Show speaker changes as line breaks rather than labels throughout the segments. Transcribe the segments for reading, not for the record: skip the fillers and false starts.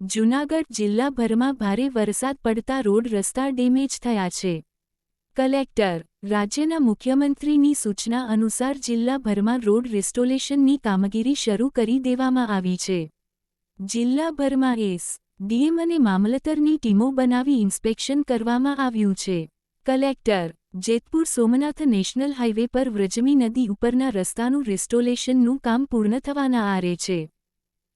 જૂનાગઢ જિલ્લાભરમાં ભારે વરસાદ પડતા રોડ રસ્તા ડેમેજ થયા છે. કલેક્ટર, રાજ્યના મુખ્યમંત્રીની સૂચના અનુસાર જિલ્લાભરમાં રોડ રિસ્ટોરેશનની કામગીરી શરૂ કરી દેવામાં આવી છે. જિલ્લાભરમાં એસ.ડી.એમ અને મામલતદારની ટીમો બનાવી ઇન્સ્પેક્શન કરવામાં આવ્યું છે. Collector, Jetpur Somnath national highway પર વ્રજમી નદી ઉપરના રસ્તાનું રિસ્ટોરેશનનું કામ પૂર્ણ થવાના આરે છે.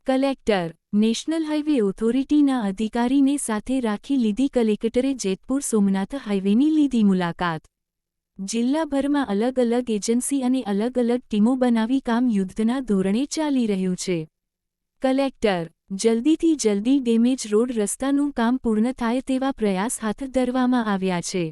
કલેક્ટર, નેશનલ હાઇવે ઓથોરિટીના અધિકારીને સાથે રાખી લીધી કલેક્ટરે જેતપુર સોમનાથ હાઇવેની લીધી મુલાકાત. જિલ્લાભરમાં અલગ અલગ એજન્સી અને અલગ અલગ ટીમો બનાવી કામ યુદ્ધના ધોરણે ચાલી રહ્યું છે. કલેક્ટર, જલ્દીથી જલ્દી ડેમેજ રોડ રસ્તાનું કામ પૂર્ણ થાય તેવા પ્રયાસ હાથ ધરવામાં આવ્યા છે.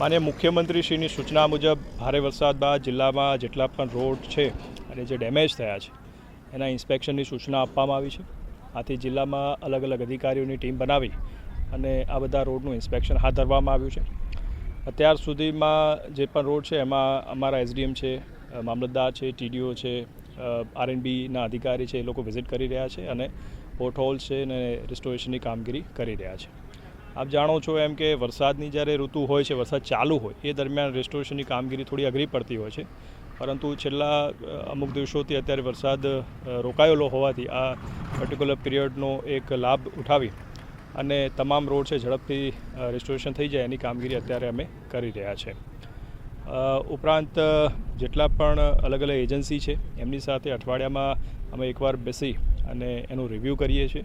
માન્ય મુખ્યમંત્રીશ્રીની સૂચના મુજબ ભારે વરસાદ બાદ જિલ્લામાં જેટલા પણ રોડ છે અને જે ડેમેજ થયા છે એના ઇન્સ્પેક્શનની સૂચના આપવામાં આવી છે. આથી જિલ્લામાં અલગ અલગ અધિકારીઓની ટીમ બનાવી અને આ બધા રોડનું ઇન્સ્પેક્શન હાથ ધરવામાં આવ્યું છે. અત્યાર સુધીમાં જે પણ રોડ છે એમાં અમારા એસડીએમ છે, મામલતદાર છે, ટીડીઓ છે, આરએનબીના અધિકારી છે, એ લોકો વિઝિટ કરી રહ્યા છે અને પોર્ટહોલ છે અને રિસ્ટોરેશનની કામગીરી કરી રહ્યા છે. આપ જાણો છો એમ કે વરસાદની જ્યારે ઋતુ હોય છે, વરસાદ ચાલુ હોય એ દરમિયાન રેસ્ટોરેશનની કામગીરી થોડી અઘરી પડતી હોય છે. પરંતુ છેલ્લા અમુક દિવસોથી અત્યારે વરસાદ રોકાયેલો હોવાથી આ પર્ટિક્યુલર પિરિયડનો એક લાભ ઉઠાવી અને તમામ રોડ છે ઝડપથી રેસ્ટોરેશન થઈ જાય એની કામગીરી અત્યારે અમે કરી રહ્યા છે. ઉપરાંત જેટલા પણ અલગ અલગ એજન્સી છે એમની સાથે અઠવાડિયામાં અમે એકવાર બેસી અને એનું રિવ્યૂ કરીએ છીએ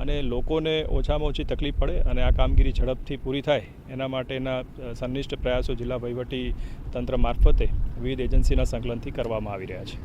અને લોકોને ઓછામાં ઓછી તકલીફ પડે અને આ કામગીરી ઝડપથી પૂરી થાય એના માટેના સંનિષ્ઠ પ્રયાસો જિલ્લા વહીવટી તંત્ર મારફતે વિવિધ એજન્સીના સંકલનથી કરવામાં આવી રહ્યા છે.